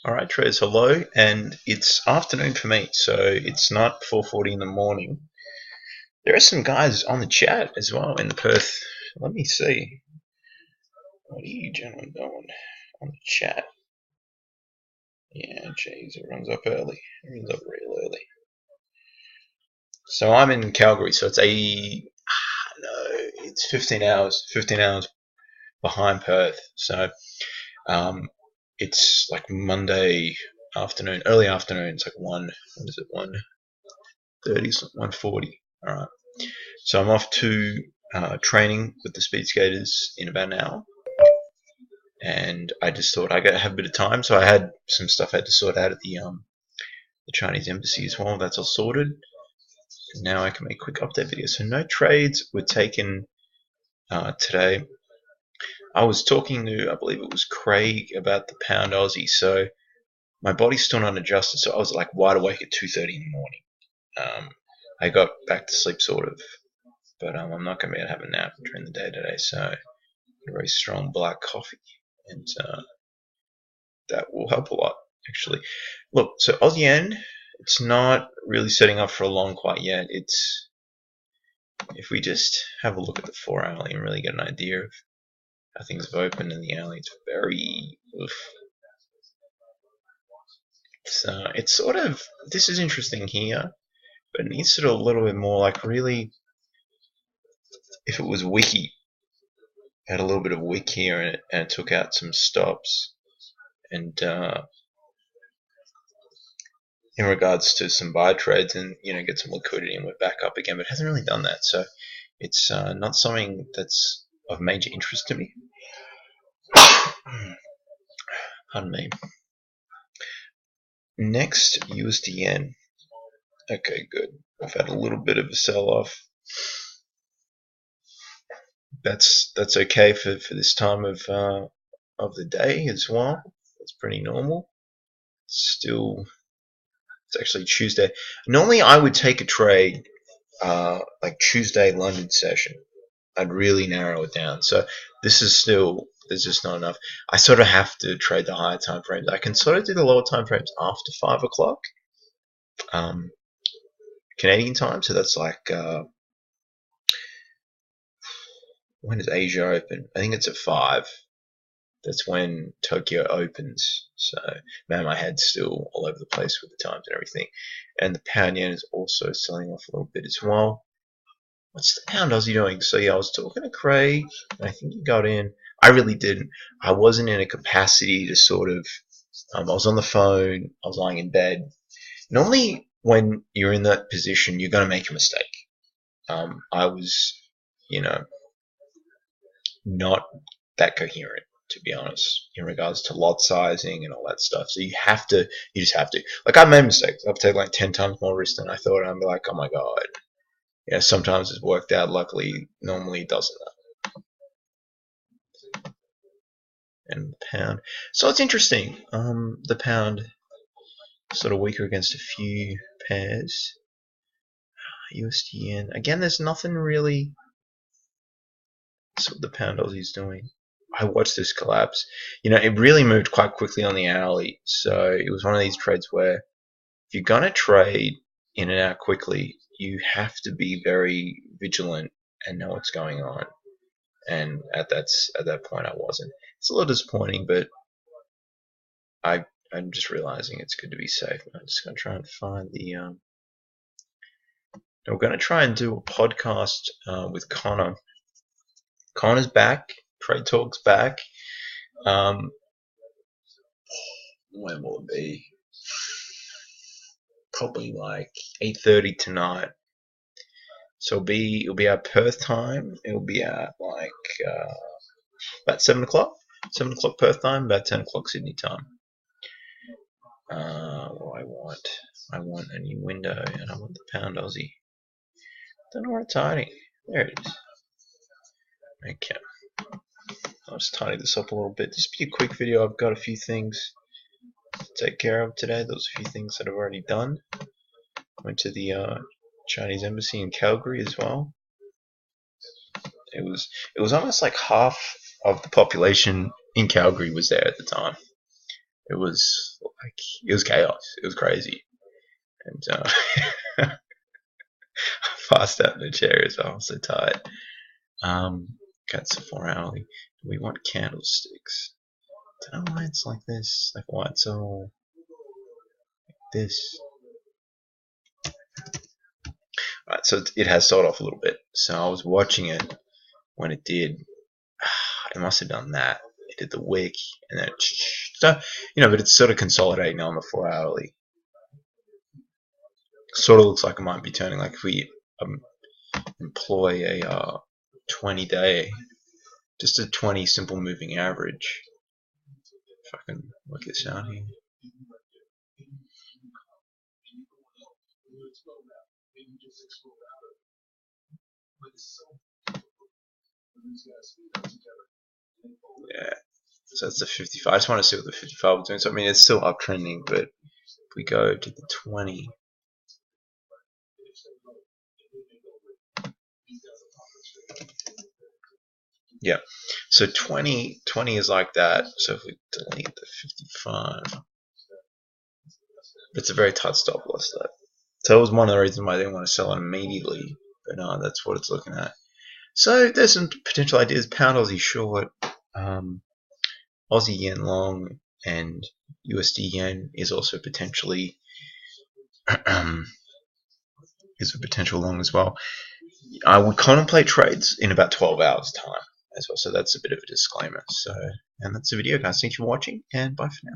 Alright traders, hello, and it's afternoon for me, so it's not 4:40 in the morning. There are some guys on the chat as well in the Perth. Let me see. What are you gentlemen doing on the chat? Yeah, jeez, it runs up early. It runs up real early. So I'm in Calgary, so it's 15 hours behind Perth. So it's like Monday afternoon, early afternoon. It's like what is it, 1:30, 1:40. All right. So I'm off to training with the speed skaters in about an hour, and I just thought I gotta have a bit of time. So I had some stuff I had to sort out at the Chinese embassy as well. That's all sorted. Now I can make a quick update video. So no trades were taken today. I was talking to, I believe it was Craig, about the pound Aussie. So my body's still not adjusted. So I was like wide awake at 2:30 in the morning. I got back to sleep sort of, but I'm not going to be able to have a nap during the day today. So a very strong black coffee, and that will help a lot actually. Look, so Aussie yen, it's not really setting up for a long quite yet. It's, if we just have a look at the 4-hourly and really get an idea of how things have opened in the hourly, it's very oof. It's sort of, this is interesting here, but it needs sort of a little bit more like really, if it was wiki, had a little bit of wick here, and it took out some stops, and in regards to some buy trades, and get some liquidity, and we're back up again, but it hasn't really done that. So it's not something that's of major interest to me. Pardon me. Next, USD yen. Okay, good. I've had a little bit of a sell-off. That's okay for this time of the day as well. That's pretty normal. It's actually Tuesday. Normally I would take a trade like Tuesday London session. I'd really narrow it down. So this is still, there's just not enough. I sort of have to trade the higher time frames. I can sort of do the lower time frames after 5 o'clock Canadian time. So that's like when does Asia open? I think it's at 5. That's when Tokyo opens. So, man, my head's still all over the place with the times and everything. And the pound yen is also selling off a little bit as well. What's the pound Aussie doing? So, yeah, I was talking to Craig, and I think he got in. I really didn't. I wasn't in a capacity to sort of, I was on the phone, I was lying in bed. Normally, when you're in that position, you're going to make a mistake. I was, not that coherent, to be honest, in regards to lot sizing and all that stuff. So you just have to. Like, I've made mistakes. I've taken like 10 times more risk than I thought. I'm like, oh my god. Sometimes it's worked out. Luckily, normally it doesn't. And the pound. So it's interesting. The pound sort of weaker against a few pairs. USD yen. Again, there's nothing really. That's what the pound Aussie's doing. I watched this collapse. It really moved quite quickly on the hourly. So it was one of these trades where if you're going to trade in and out quickly, you have to be very vigilant and know what's going on. And at that point, I wasn't. It's a little disappointing, but I'm just realizing it's good to be safe. I'm just going to try and find the. We're going to try and do a podcast with Connor. Connor's back. Trade Talk's back. When will it be? Probably like 8:30 tonight. So it'll be our Perth time. It'll be at like about 7 o'clock. 7 o'clock Perth time, about 10 o'clock Sydney time. What I want a new window, and I want the pound Aussie. Don't know where it's hiding. There it is. Okay. I'll just tidy this up a little bit. Just be a quick video. I've got a few things to take care of today. Those are a few things that I've already done. Went to the Chinese embassy in Calgary as well. It was almost like half of the population in Calgary was there at the time. It was chaos. It was crazy, and I passed out in the chair as well. I'm so tired. That's the 4 hourly. We want candlesticks. I don't know why it's like this. Like why it's all like this. Right, so it has sold off a little bit. So I was watching it when it did. It must have done that. It did the wick, and then so, but it's sort of consolidating on the 4 hourly. Sort of looks like it might be turning. Like if we employ a 20-day, just a 20 simple moving average. If I can work this out here. Yeah, so that's the 55. I just want to see what the 55 is doing. So I mean, it's still uptrending, but if we go to the 20, yeah. So 20 is like that. So if we delete the 55, it's a very tight stop loss though. So it was one of the reasons why I didn't want to sell it immediately. But no, that's what it's looking at. So there's some potential ideas. Pound Aussie short, Aussie yen long, and USD yen is also potentially is a potential long as well. I would contemplate trades in about 12 hours time as well. So that's a bit of a disclaimer. So, and that's the video, guys. Thank you for watching, and bye for now.